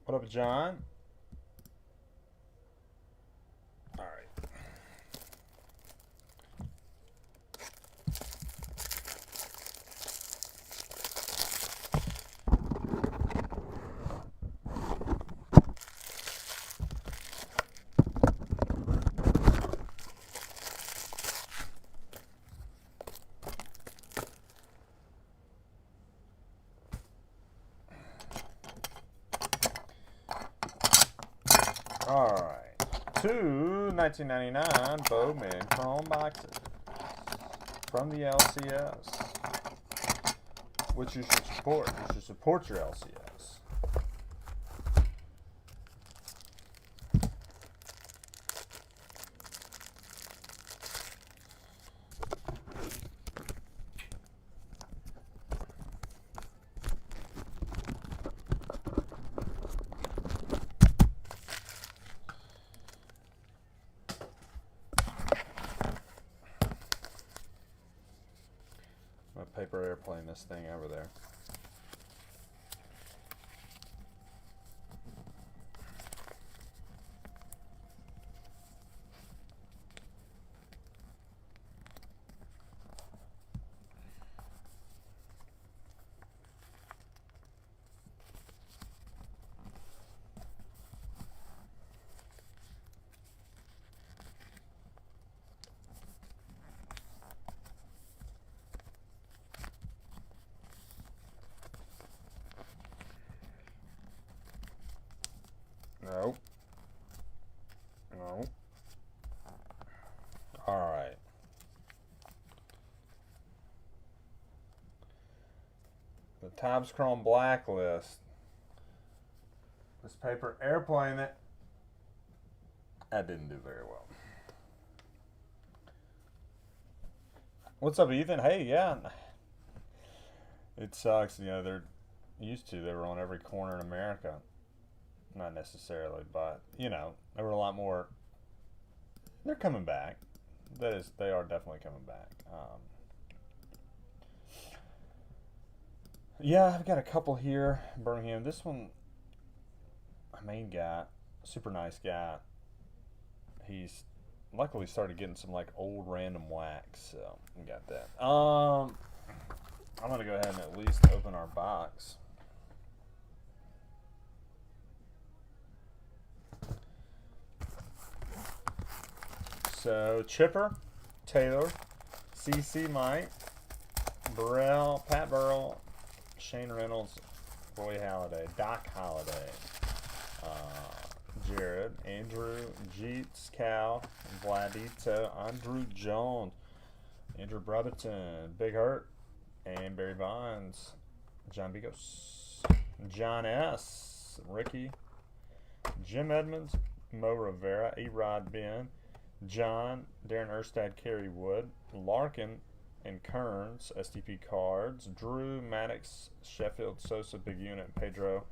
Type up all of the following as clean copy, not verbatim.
What up, John? All right. All right. Two 1999 Bowman Chrome boxes from the LCS, which you should support. You should support your LCS. I'm a paper airplane this thing over there. No. No. All right. The Topps Chrome Blacklist. This paper airplane that didn't do very well. What's up, Ethan? Hey, yeah. It sucks. You know, they're used to. They were on every corner in America. Not necessarily, but, you know, there were a lot more. They're coming back. That is, they are definitely coming back. Yeah, I've got a couple here. Birmingham. This one, my main guy, super nice guy. He's luckily started getting some like old random wax, so we got that. I'm gonna go ahead and at least open our box. So Chipper, Taylor, CC Mike, Burrell, Pat Burrell, Shane Reynolds, Roy Halladay, Doc Halladay, Jared, Andrew, Jeets, Cal, Vladito, Andrew Jones, Andrew Brotherton, Big Hurt, and Barry Bonds, John Bigos, John S., Ricky, Jim Edmonds, Mo Rivera, E-Rod Ben, John, Darren Erstad, Kerry Wood, Larkin, and Kearns, STP cards, Drew, Maddox, Sheffield, Sosa, Big Unit, Pedro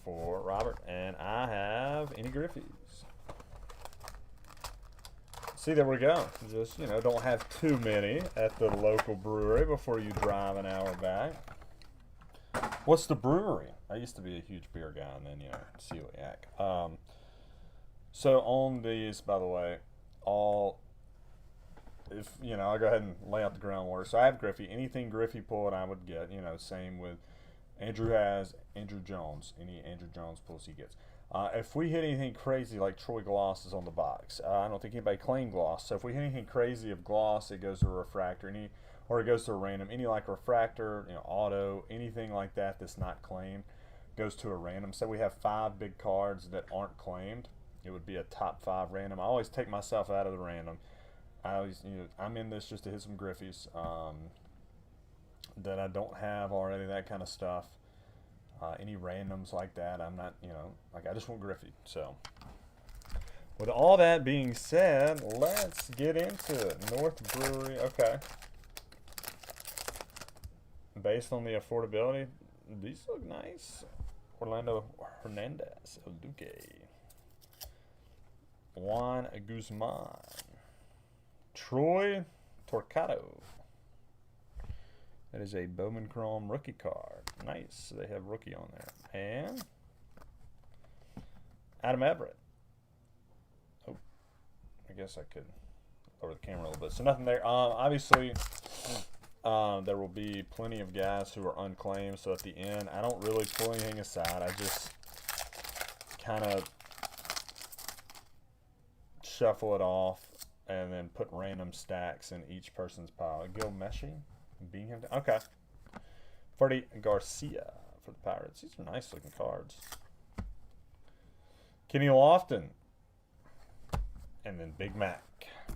for Robert, and I have any Griffies. See, there we go. Just, you know, don't have too many at the local brewery before you drive an hour back. What's the brewery? I used to be a huge beer guy, and then, you know, celiac. So on these, by the way, if, you know, I'll go ahead and lay out the groundwork. So I have Griffey. Anything Griffey pulled, I would get. You know, same with Andrew has Andrew Jones. Any Andrew Jones pulls, he gets. If we hit anything crazy like Troy Gloss is on the box, I don't think anybody claimed Gloss. So if we hit anything crazy of Gloss, it goes to a refractor. Or it goes to a random. Any like refractor, you know, auto, anything like that that's not claimed goes to a random. So we have 5 big cards that aren't claimed. It would be a top 5 random. I always take myself out of the random. I always, you know, I'm in this just to hit some Griffies that I don't have already, that kind of stuff. Any randoms like that, I'm not, you know, like I just want Griffey. So, with all that being said, let's get into it. North Brewery, okay. Based on the affordability, these look nice. Orlando Hernandez, El Duque. Juan Guzman, Troy Torcado. That is a Bowman Chrome rookie card. Nice. They have rookie on there. And Adam Everett. Oh, I guess I could lower the camera a little bit. So nothing there. Obviously, there will be plenty of guys who are unclaimed. So at the end, I don't really pull anything aside. I just kind of shuffle it off and then put random stacks in each person's pile. Gil Meshi, Bingham. Okay. Freddie Garcia for the Pirates. These are nice looking cards. Kenny Lofton. And then Big Mac.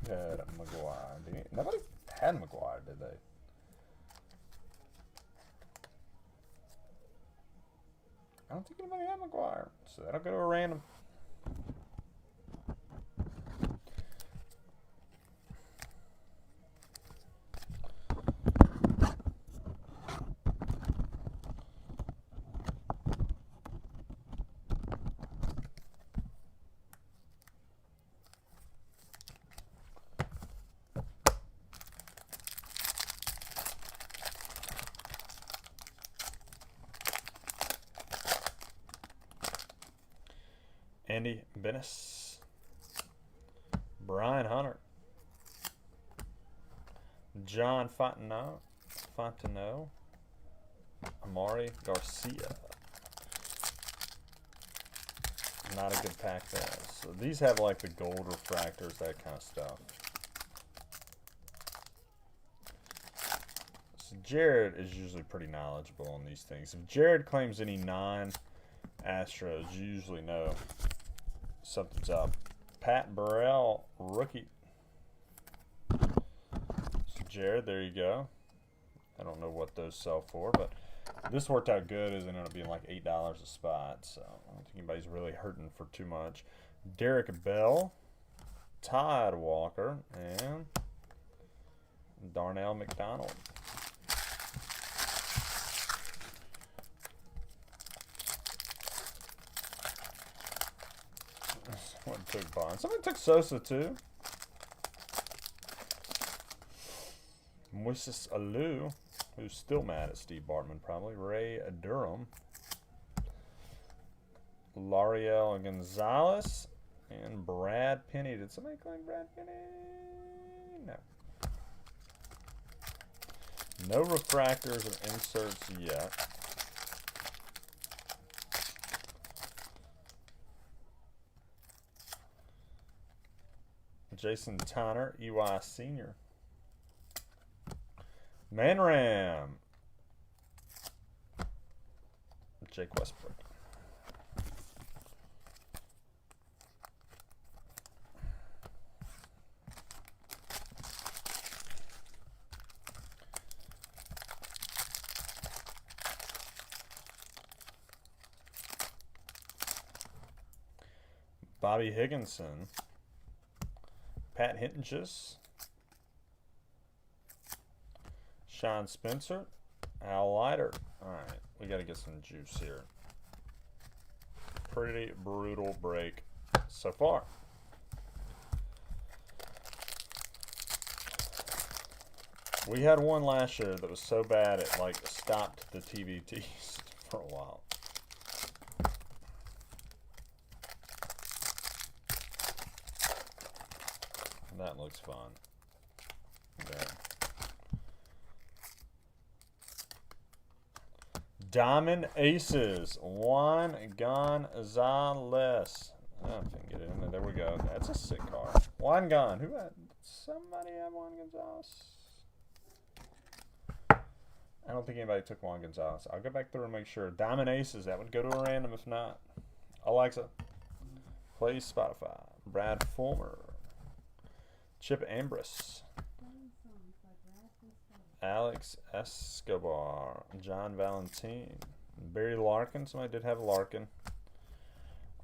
Good. McGuire. Nobody had McGuire, did they? I don't think anybody had McGuire. So that'll go to a random. Andy Bennis, Brian Hunter, John Fontenot, Amari Garcia. Not a good pack there. So these have like the gold refractors, that kind of stuff. So Jared is usually pretty knowledgeable on these things. If Jared claims any non-Astros, you usually know something's up. Pat Burrell, rookie. So Jared, there you go. I don't know what those sell for, but this worked out good. It ended up being like $8 a spot, so I don't think anybody's really hurting for too much. Derek Bell, Todd Walker, and Darnell McDonald. Someone took Bond. Someone took Sosa too. Moises Alou, who's still mad at Steve Bartman probably. Ray Durham. L'Ariel Gonzalez. And Brad Penny. Did somebody claim Brad Penny? No. No refractors or inserts yet. Jason Tonner, EY Senior. Manram. Jake Westbrook. Bobby Higginson. Pat Hintonges, Sean Spencer, Al Leiter. All right, we got to get some juice here. Pretty brutal break so far. We had one last year that was so bad it like stopped the TBTs for a while. That looks fun. There. Diamond Aces. Juan Gonzalez. Oh, if I can get it in there. There we go. That's a sick card. Juan Gon. Who had somebody have Juan Gonzalez? I don't think anybody took Juan Gonzalez. I'll go back through and make sure. Diamond Aces. That would go to a random if not. Alexa. Play Spotify. Brad Fulmer. Chip Ambrose, Alex Escobar, John Valentin, Barry Larkin. Somebody did have Larkin.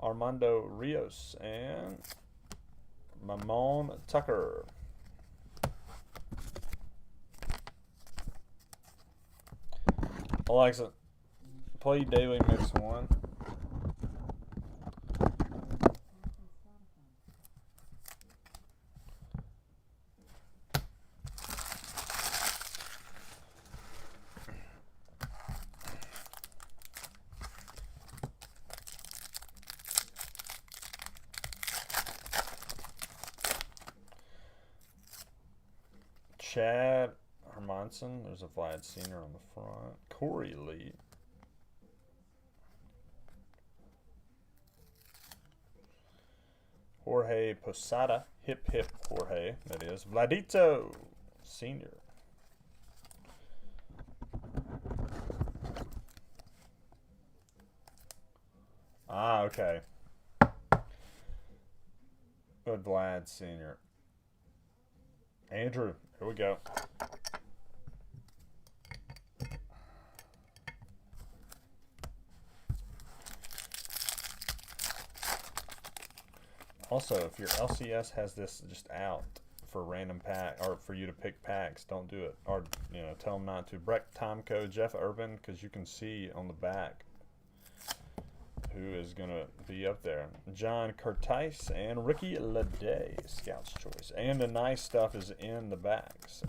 Armando Rios and Mamon Tucker. Alexa, play Daily Mix 1. Chad Hermanson. There's a Vlad Senior on the front. Corey Lee. Jorge Posada. Hip hip Jorge. That is. Vladito Senior. Ah, okay. Good Vlad Senior. Andrew, here we go. Also, if your LCS has this just out for random pack or for you to pick packs, don't do it. Or, you know, tell them not to. Breck Tomko, Jeff Urban, because you can see on the back who is going to be up there. John Curtice and Ricky Leday, Scout's Choice. And the nice stuff is in the back. So,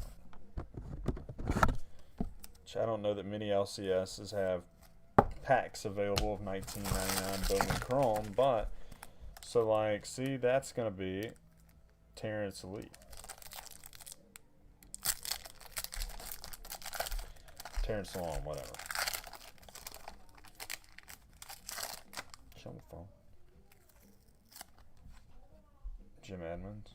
which I don't know that many LCSs have packs available of 1999 Bowman Chrome, but so like, see, that's going to be Terrence Lee. Terrence Long, whatever. Show me the phone. Jim Edmonds.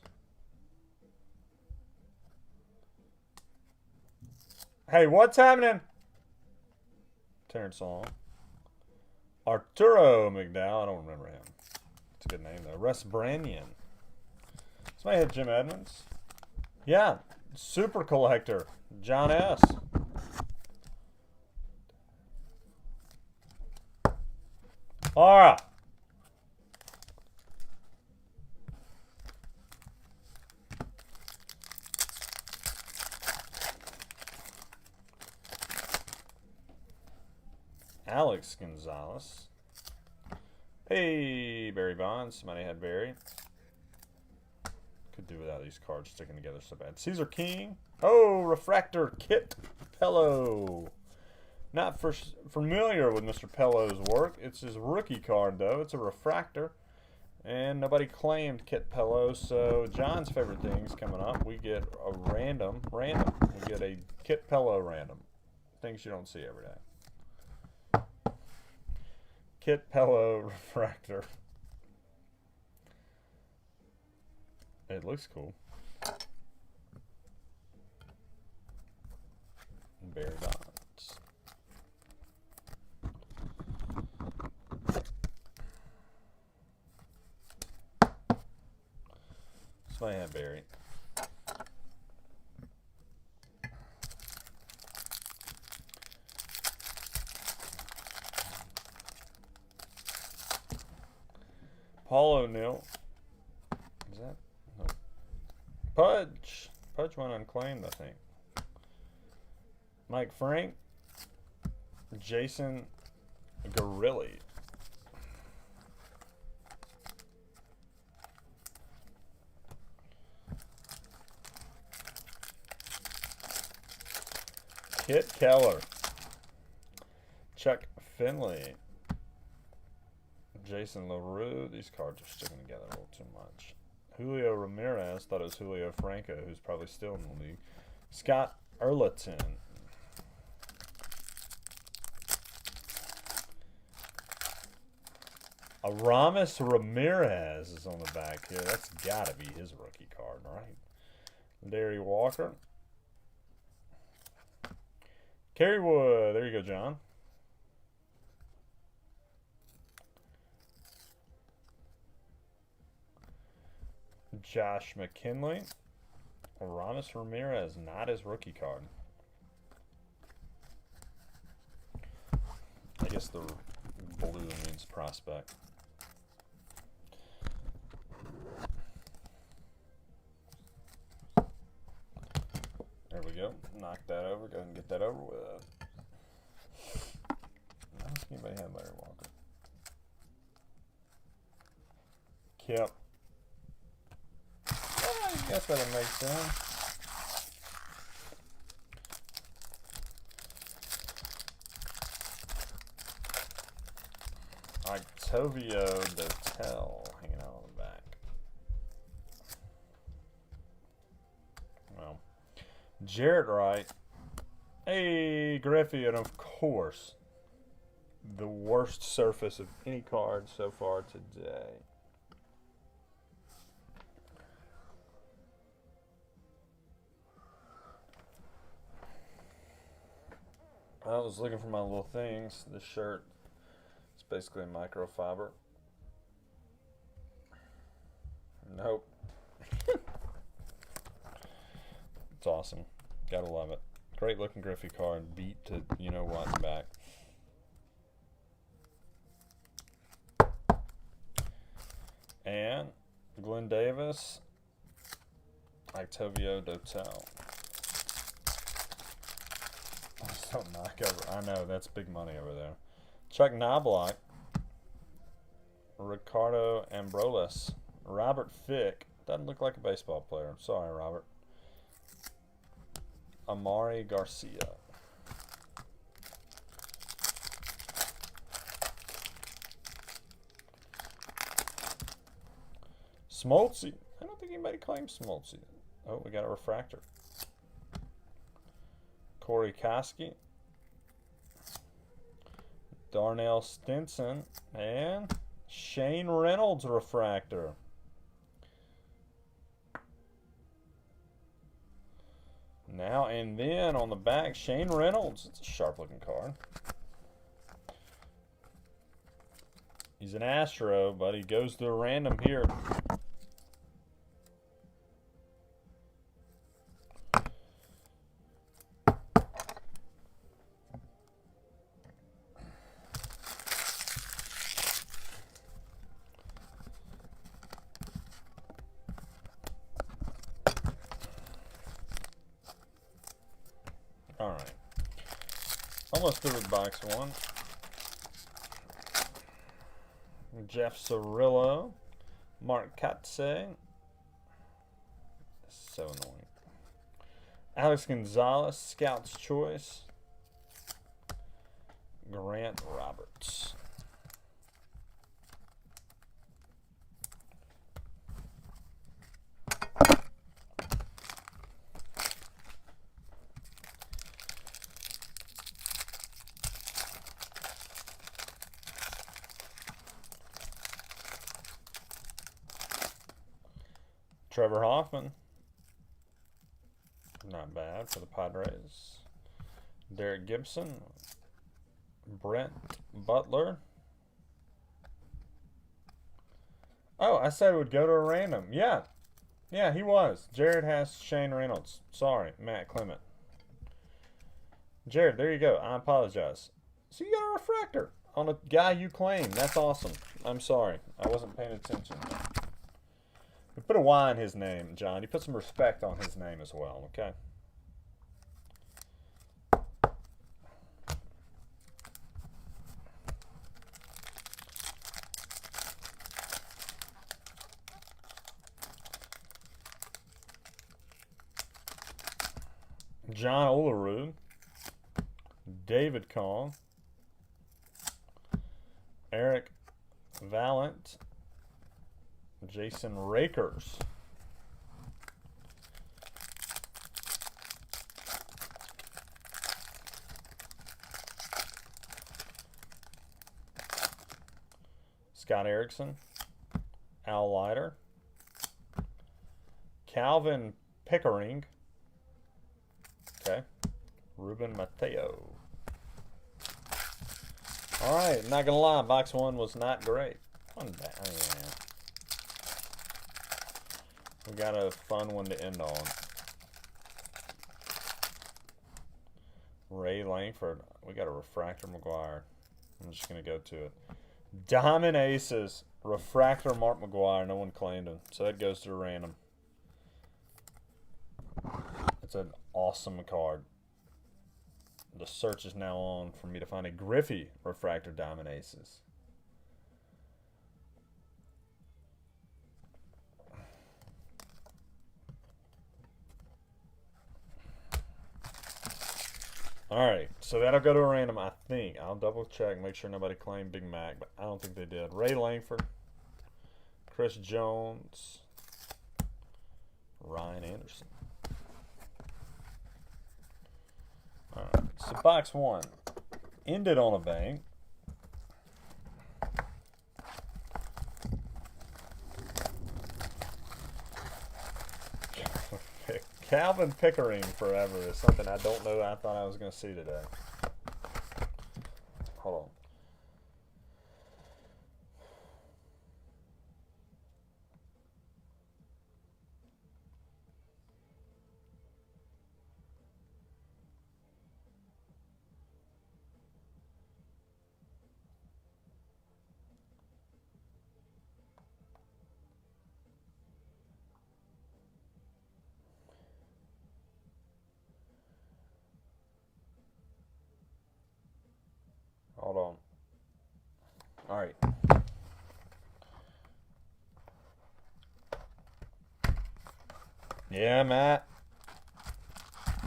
Hey, what's happening? Terrence Long. Arturo McDowell. I don't remember him. It's a good name, though. Russ Branyan. Somebody had Jim Edmonds. Yeah. Super collector. John S. Aura. Alex Gonzalez. Hey, Barry Bonds. Somebody had Barry. Could do without these cards sticking together so bad. Caesar King. Oh, Refractor Kit Pello. Not familiar with Mr. Pello's work. It's his rookie card, though. It's a refractor. And nobody claimed Kit Pello, so John's favorite things coming up. We get a random. We get a Kit Pello random. Things you don't see every day. Kit Pello refractor. It looks cool. Barry Bonds. Somebody had Barry. Paul O'Neill. Is that? No. Pudge. Pudge went unclaimed, I think. Mike Frank. Jason Garilli. Kit Keller. Chuck Finley. Jason LaRue. These cards are sticking together a little too much. Julio Ramirez. Thought it was Julio Franco, who's probably still in the league. Scott Erlaton. Aramis Ramirez is on the back here. That's got to be his rookie card, right? Larry Walker. Kerry Wood. There you go, John. Josh McKinley. Aramis Ramirez, not his rookie card. I guess the blue means prospect. There we go. Knock that over. Go ahead and get that over with. I don't think anybody had Larry Walker. Yep. I guess that would make sense. Octavio Dotel hanging out on the back. Well, Jarrett Wright. Hey, Griffey, and of course, the worst surface of any card so far today. I was looking for my little things. This shirt is basically microfiber. Nope. It's awesome. Gotta love it. Great looking Griffey card. Beat to you know what and back. And Glenn Davis, Octavio Dotel. So knock over. I know that's big money over there. Chuck Knobloch, Ricardo Ambrolis, Robert Fick. Doesn't look like a baseball player. I'm sorry, Robert. Amari Garcia. Smoltzy. I don't think anybody claims Smoltzy. Oh, we got a refractor. Corey Koski. Darnell Stinson. And Shane Reynolds refractor. Now and then on the back, Shane Reynolds. It's a sharp looking card. He's an Astro, but he goes to a random here. All right. Almost through with box one. Jeff Cirillo, Mark Katse. So annoying. Alex Gonzalez, Scout's Choice. Grant Roberts. Trevor Hoffman. Not bad for the Padres. Derek Gibson. Brent Butler. Oh, I said it would go to a random. Yeah. Yeah, he was. Jared has Shane Reynolds. Sorry, Matt Clement. Jared, there you go. I apologize. So you got a refractor on a guy you claim. That's awesome. I'm sorry. I wasn't paying attention. You put a Y in his name, John. You put some respect on his name as well, okay? John Olerud, David Kong, Eric Valent, Jason Rakers, Scott Erickson, Al Leiter, Calvin Pickering, okay, Ruben Mateo. All right, not gonna lie, box one was not great. One bad, yeah. We got a fun one to end on. Ray Langford. We got a refractor McGuire. I'm just gonna go to it. Diamond Aces. Refractor Mark McGuire. No one claimed him, so that goes to a random. It's an awesome card. The search is now on for me to find a Griffey refractor Diamond Aces. Alright, so that'll go to a random, I think. I'll double check, make sure nobody claimed Big Mac, but I don't think they did. Ray Langford, Chris Jones, Ryan Anderson. Alright, so box 1 ended on a bang. Calvin Pickering forever is something I don't know I thought I was going to see today. Hold on. Hold on. All right. Yeah, Matt.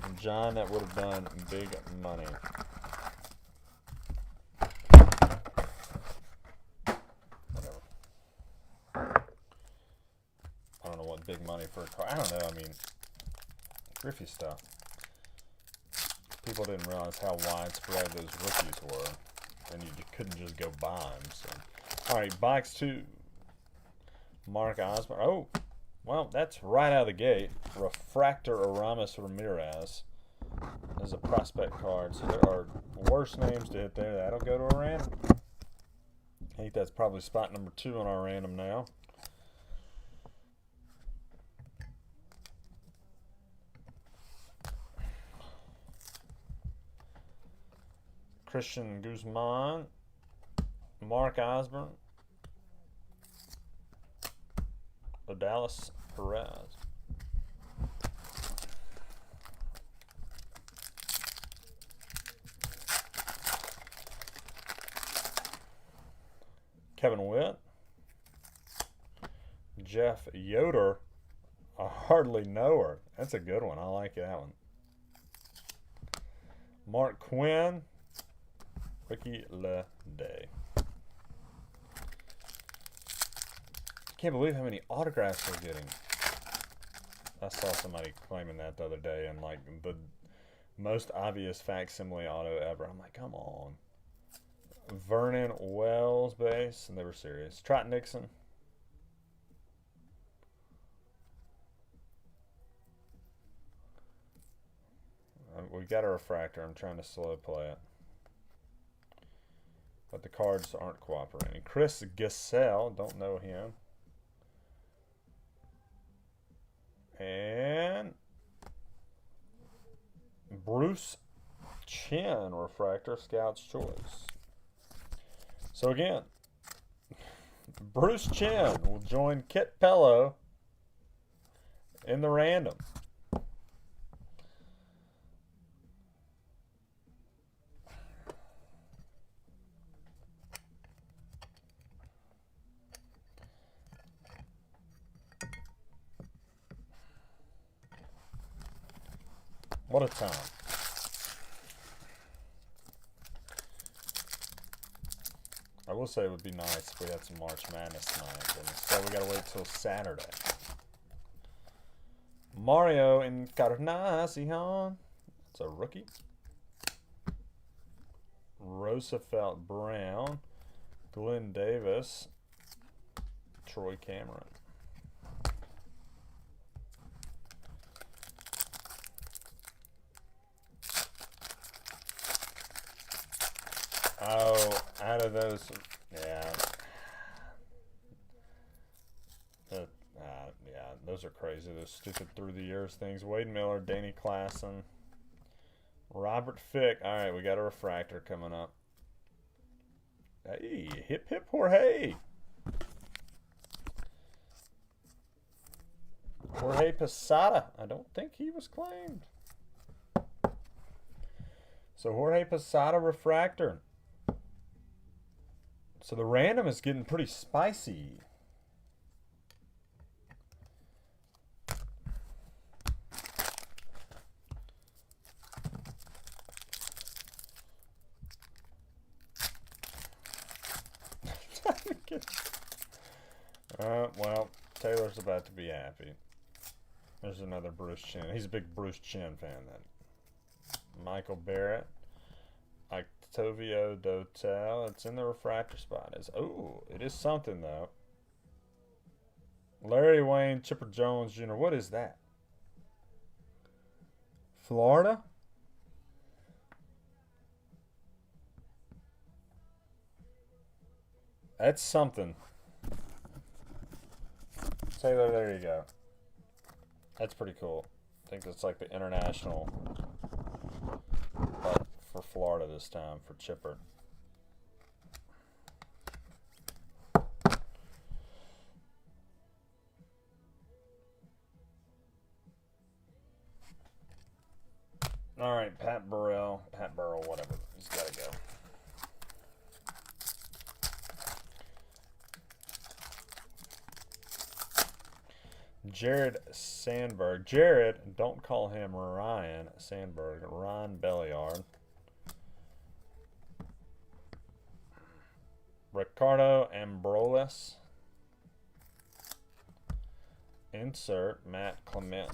And John, that would have done big money. Whatever. I don't know what big money for a car. I don't know. I mean, Griffey stuff. People didn't realize how widespread those rookies were. And you couldn't just go buy them. So. All right, box 2. Mark Osborne. Oh, well, that's right out of the gate. Refractor Aramis Ramirez. There's a prospect card. So there are worse names to hit there. That'll go to a random. I think that's probably spot number 2 on our random now. Christian Guzman, Mark Osborne, Odalis Perez. Kevin Witt, Jeff Yoder. I hardly know her. That's a good one. I like that one. Mark Quinn. Ricky LeDay. Can't believe how many autographs we're getting. I saw somebody claiming that the other day, and like the most obvious facsimile auto ever. I'm like, come on. Vernon Wells base, and they were serious. Trot Nixon. We got a refractor. I'm trying to slow play it. But the cards aren't cooperating. Chris Gassell, don't know him. And Bruce Chen, refractor, Scout's Choice. So again, Bruce Chen will join Kit Pello in the random. What a time. I will say it would be nice if we had some March Madness tonight, but instead we gotta wait till Saturday. Mario Encarnacion. It's a rookie. Roosevelt Brown. Glenn Davis. Troy Cameron. Oh, out of those, yeah. Yeah, those are crazy. Those stupid through the years things. Wade Miller, Danny Klassen, Robert Fick. All right, we got a refractor coming up. Hey, hip hip Jorge. Jorge Posada. I don't think he was claimed. So Jorge Posada refractor. So the random is getting pretty spicy. Well, Taylor's about to be happy. There's another Bruce Chen. He's a big Bruce Chen fan, that Michael Barrett. Octavio Dotel. It's in the refractor spot. It is something though. Larry Wayne, Chipper Jones Jr. What is that? Florida? That's something. Taylor, there you go. That's pretty cool. I think that's like the international, but for Florida this time, for Chipper. All right, Pat Burrell, whatever. He's got to go. Jared Sandberg. Jared, don't call him Ryan Sandberg. Ron Belliard. Ricardo Ambrolis. Insert Matt Clement.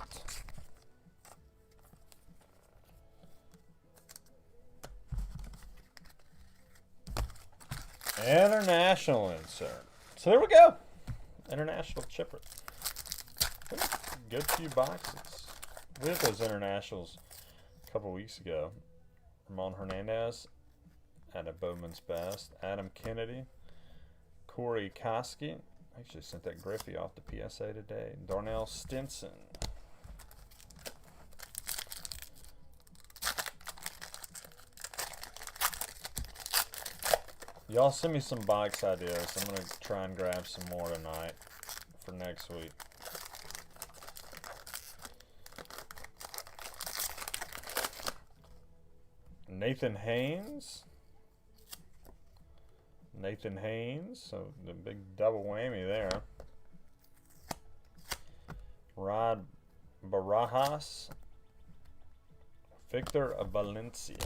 International insert. So there we go. International chipper. Good few boxes. We had those internationals a couple weeks ago. Ramon Hernandez at a Bowman's Best. Adam Kennedy. Corey Koski. Actually sent that Griffey off to PSA today. Darnell Stinson. Y'all send me some box ideas. I'm going to try and grab some more tonight for next week. Nathan Haynes. So the big double whammy there. Rod Barajas. Victor Valencia.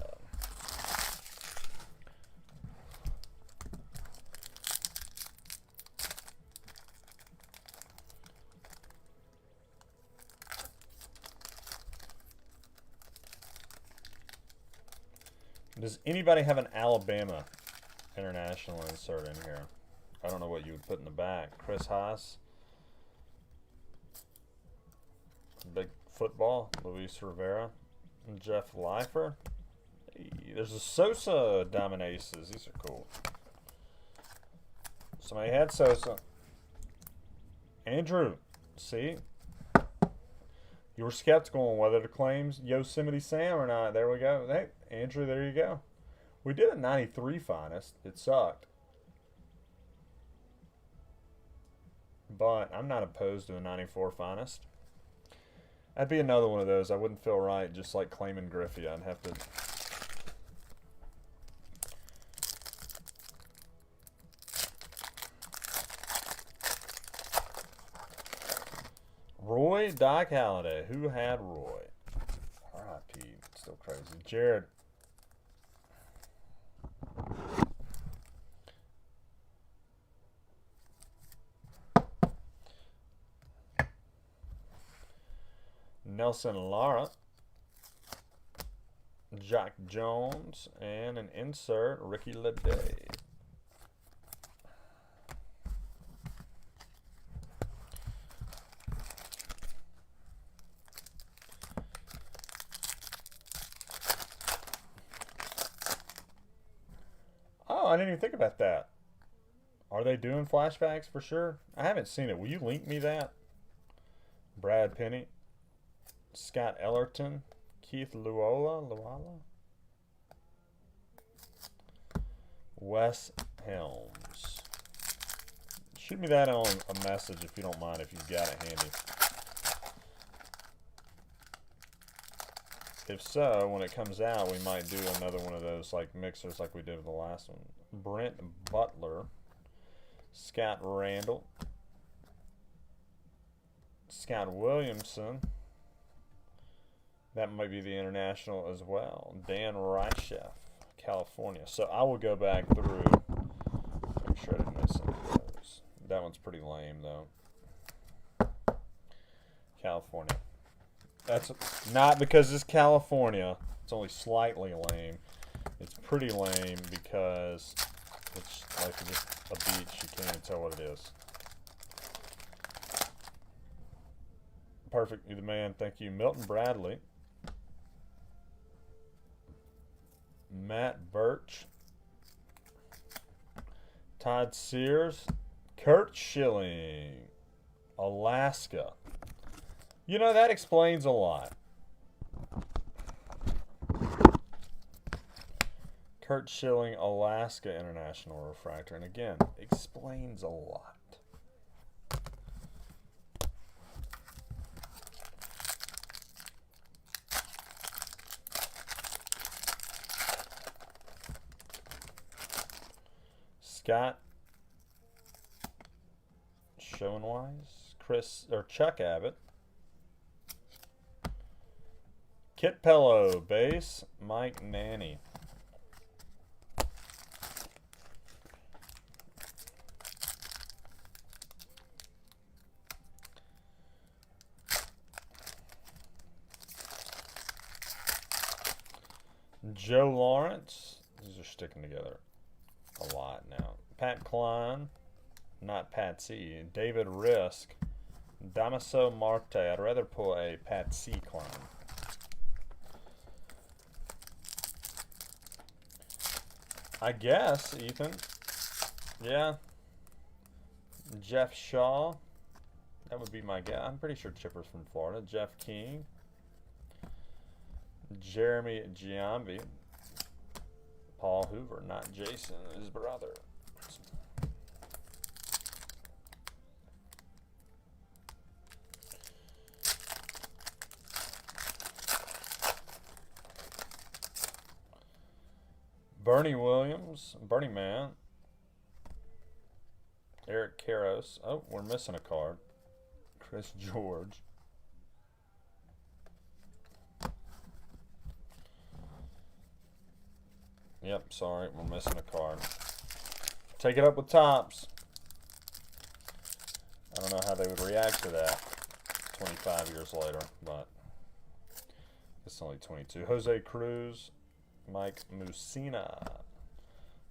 Does anybody have an Alabama international insert in here? I don't know what you would put in the back. Chris Haas. Big football. Luis Rivera. And Jeff Leifer. Hey, there's a Sosa Dominaces. These are cool. Somebody had Sosa. Andrew. See? You were skeptical on whether to claim Yosemite Sam or not. There we go. Hey, Andrew, there you go. We did a 93 finest. It sucked. But I'm not opposed to a 94 finest. That'd be another one of those. I wouldn't feel right just like claiming Griffey. I'd have to... Roy Doc Halladay. Who had Roy? R.I.P. Still crazy. Jared. Nelson Lara. Jack Jones. And an insert, Ricky Leday. Oh, I didn't even think about that. Are they doing flashbacks for sure? I haven't seen it. Will you link me that? Brad Penny. Scott Ellerton. Keith Luala. Wes Helms. Shoot me that on a message if you don't mind, if you've got it handy. If so, when it comes out, we might do another one of those like mixers like we did with the last one. Brent Butler. Scott Randall. Scott Williamson. That might be the international as well. Dan Reichef, California. So I will go back through. Make sure I didn't miss any of those. That one's pretty lame though. California. That's not because it's California. It's only slightly lame. It's pretty lame because it's like just a beach. You can't even tell what it is. Perfect. You're the man. Thank you. Milton Bradley. Matt Birch. Todd Sears. Kurt Schilling. Alaska. You know, that explains a lot. Kurt Schilling, Alaska International Refractor. And again, explains a lot. Scott Schoenwise, Chuck Abbott, Kit Pello, base, Mike Nanny. Joe Lawrence, these are sticking together a lot now. Pat Klein, not Patsy. David Risk, Damaso Marte. I'd rather pull a Patsy Klein. I guess, Ethan. Yeah. Jeff Shaw. That would be my guy. I'm pretty sure Chipper's from Florida. Jeff King. Jeremy Giambi. Paul Hoover, not Jason, his brother. Bernie Williams, Bernie Man. Eric Karros. Oh, we're missing a card. Chris George. Yep, sorry, we're missing a card. Take it up with Topps. I don't know how they would react to that 25 years later, but it's only 22. Jose Cruz, Mike Mussina,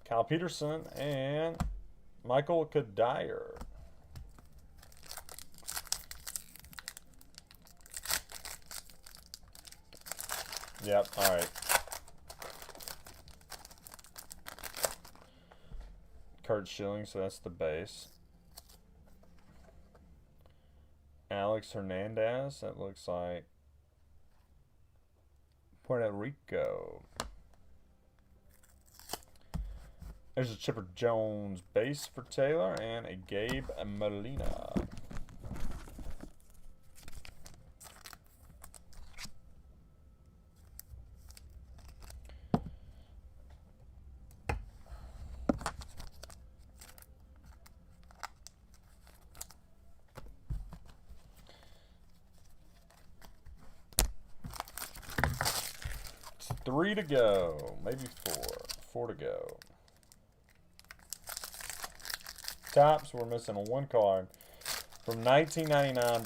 Kyle Peterson, and Michael Kadire. Yep, all right. Kurt Schilling, so that's the base. Alex Hernandez, that looks like Puerto Rico. There's a Chipper Jones base for Taylor and a Gabe Molina. It's 3 to go, maybe 4. 4 to go. Topps, we're missing one card from 1999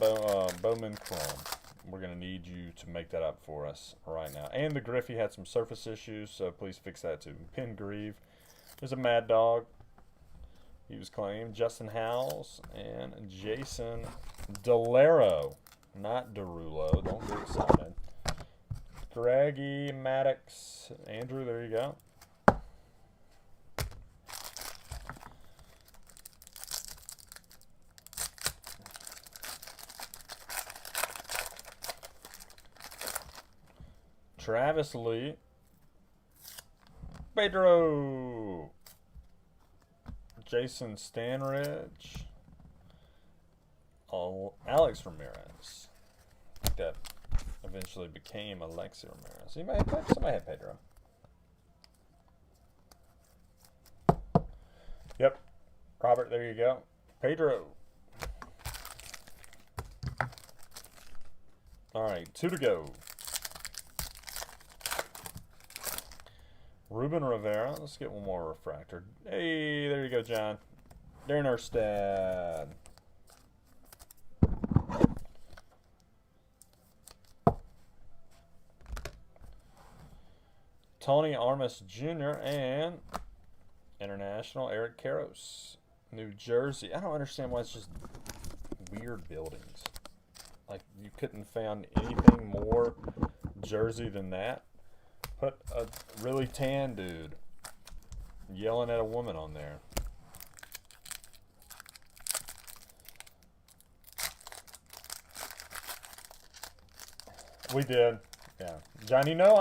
Bowman Chrome. We're going to need you to make that up for us right now. And the Griffey had some surface issues, so please fix that too. Penn Grieve. There's a Mad Dog. He was claimed. Justin Howells and Jason Delero. Not Derulo. Don't get excited. Greggy Maddox. Andrew, there you go. Travis Lee. Pedro. Jason Stanridge. Oh, Alex Ramirez. I think that eventually became Alexi Ramirez. Somebody had Pedro. Yep. Robert, there you go. Pedro. All right, 2 to go. Ruben Rivera. Let's get one more refractor. Hey, there you go, John. Darren Erstad. Tony Armas Jr. and international Eric Karros, New Jersey. I don't understand why it's just weird buildings. Like, you couldn't found anything more Jersey than that. Put a really tan dude yelling at a woman on there. We did. Yeah. John, you know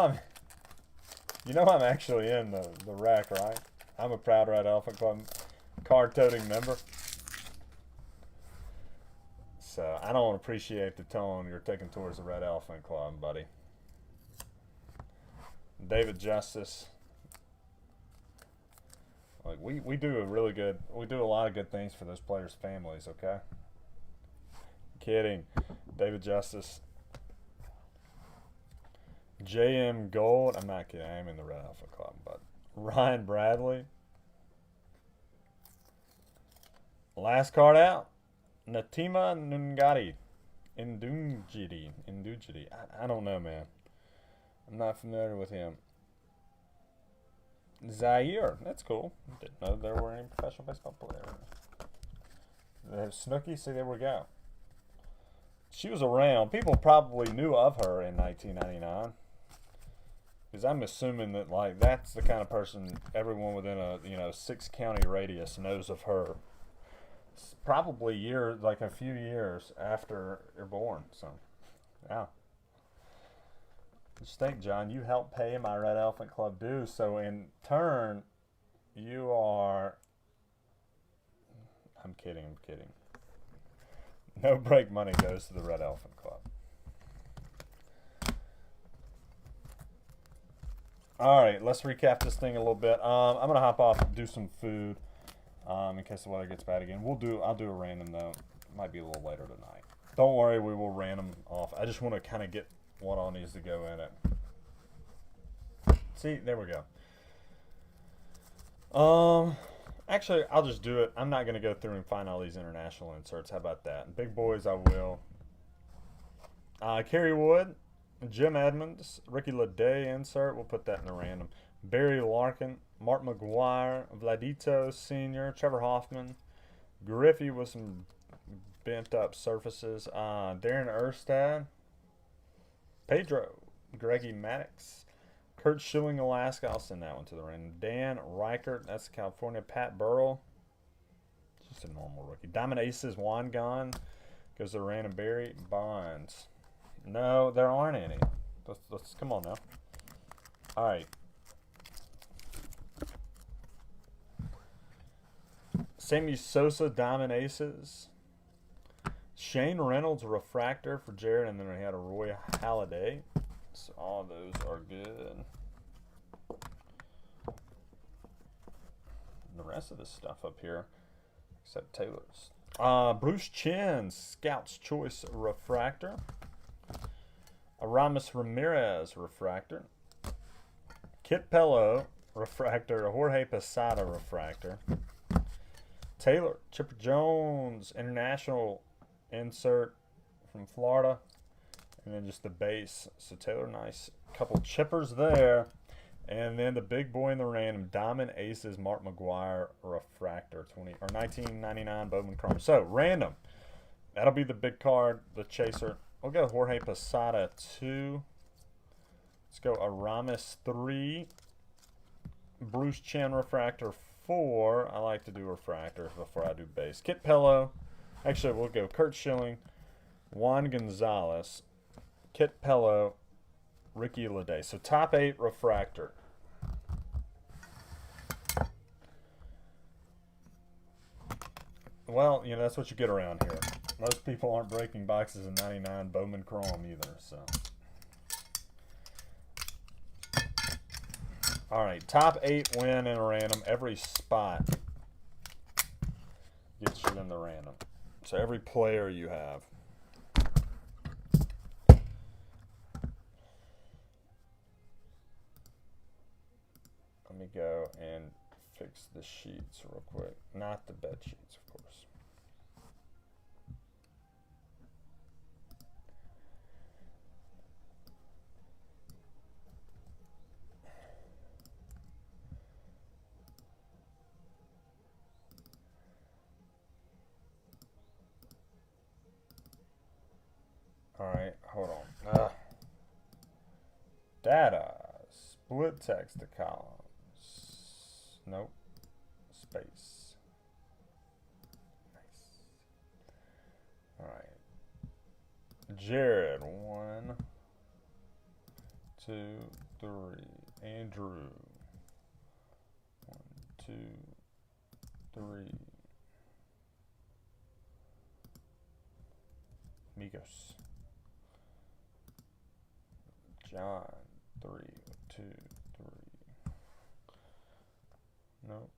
I'm actually in the rack, right? I'm a proud Red Elephant Club card-toting member. So I don't appreciate the tone you're taking towards the Red Elephant Club, buddy. David Justice. Like, we do a lot of good things for those players' families, okay? Kidding. David Justice. JM Gold. I'm not kidding. I am in the Red Elephant Club, but Ryan Bradley. Last card out. Natima Nungati. Indungidi. I don't know, man. I'm not familiar with him. Zaire. That's cool. Didn't know there were any professional baseball players. They have Snooki. See, there we go. She was around. People probably knew of her in 1999. Because I'm assuming that, like, that's the kind of person everyone within a 6-county radius knows of her. It's probably a few years after you're born. So, yeah. Just think, John, you helped pay my Red Elephant Club dues, so in turn, you are... I'm kidding. No break money goes to the Red Elephant Club. Alright, let's recap this thing a little bit. I'm going to hop off and do some food in case the weather gets bad again. I'll do a random, though. It might be a little later tonight. Don't worry, we will random off. I just want to kind of get what all needs to go in it. See, there we go. Actually, I'll just do it. I'm not going to go through and find all these international inserts. How about that? Big boys, I will. Kerry Wood, Jim Edmonds, Ricky Leday insert. We'll put that in the random. Barry Larkin, Mark McGuire, Vladito Sr., Trevor Hoffman, Griffey with some bent up surfaces. Darren Erstad, Pedro, Greggy Maddox, Kurt Schilling, Alaska. I'll send that one to the random. Dan Reichert, that's California. Pat Burrell, just a normal rookie. Diamond Aces, Juan Gon, goes to random. Barry Bonds. No, there aren't any. Let's come on now. All right. Sammy Sosa, Diamond Aces. Shane Reynolds, Refractor for Jared, and then we had a Roy Halladay. So all those are good. And the rest of the stuff up here, except Taylor's. Bruce Chen, Scout's Choice Refractor. Aramis Ramirez, Refractor. Kit Pello, Refractor. Jorge Posada, Refractor. Taylor, Chipper Jones, International insert from Florida. And then just the base. So Taylor, nice couple chippers there. And then the big boy in the random, Diamond Aces, Mark McGuire, Refractor, 1999 Bowman Chrome. So random. That'll be the big card, the chaser. We'll go Jorge Posada 2. Let's go Aramis 3. Bruce Chen Refractor 4. I like to do refractors before I do base. Kit Pello. Actually, we'll go Kurt Schilling, Juan Gonzalez, Kit Pello, Ricky Leday. So top 8 refractor. Well, that's what you get around here. Most people aren't breaking boxes in 99 Bowman Chrome either, so. All right, top 8 win in a random. Every spot gets you in the random. So every player you have. Let me go and fix the sheets real quick. Not the bed sheets, of course. Data. Split text to columns. Nope. Space. Nice. Alright. Jared. 1, 2, 3. Andrew. 1, 2, 3. Migos. John. 3, 2, 3. Nope.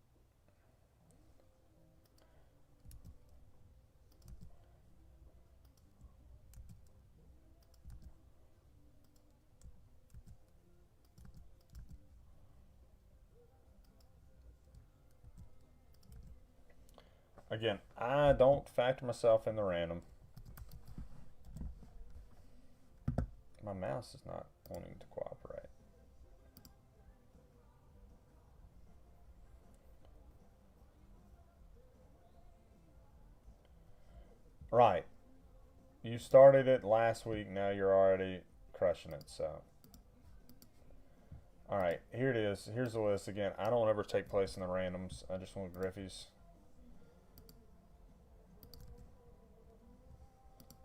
Again, I don't factor myself in the random. My mouse is not wanting to cooperate. Right. You started it last week, now you're already crushing it, so. Alright, here it is. Here's the list again. I don't ever take place in the randoms. I just want Griffey's.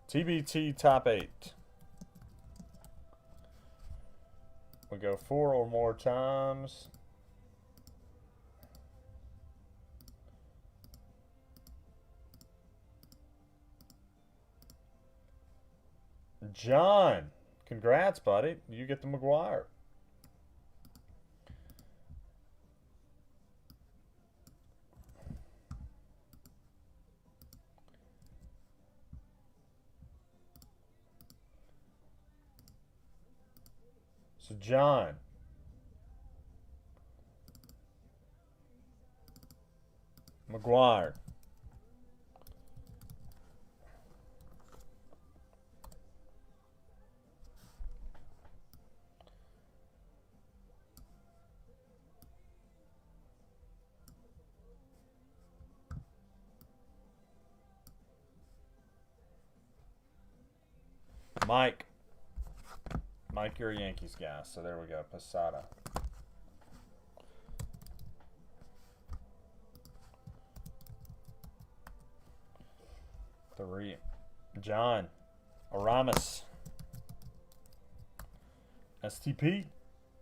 TBT top 8. We go 4 or more times. John, congrats, buddy. You get the McGuire. So, John. McGuire. Mike. Mike, you're a Yankees guy, so there we go. Posada. Three. John. Aramis. STP.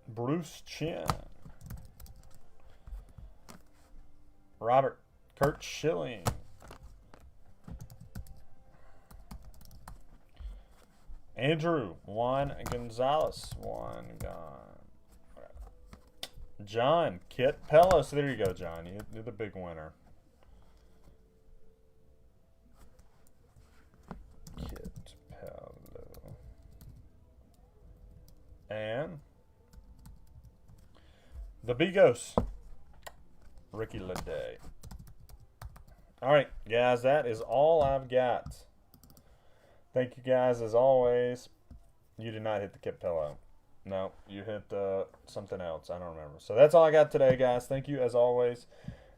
Bruce Chin. Robert. Kurt Schilling. Andrew. Juan Gonzalez. 1 gone. John. Kit Pello. So there you go, John. You're the big winner. Kit Pello. And the Bigos. Ricky Leday. Alright, guys, that is all I've got. Thank you guys as always. You did not hit the Kit Pillow. No, you hit something else. I don't remember. So that's all I got today, guys. Thank you as always.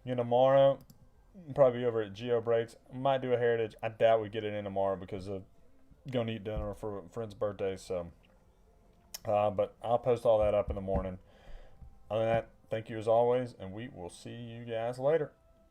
Tomorrow, probably be over at Geo Breaks. Might do a Heritage. I doubt we get it in tomorrow because of going to eat dinner for a friend's birthday. So, but I'll post all that up in the morning. Other than that, thank you as always, and we will see you guys later.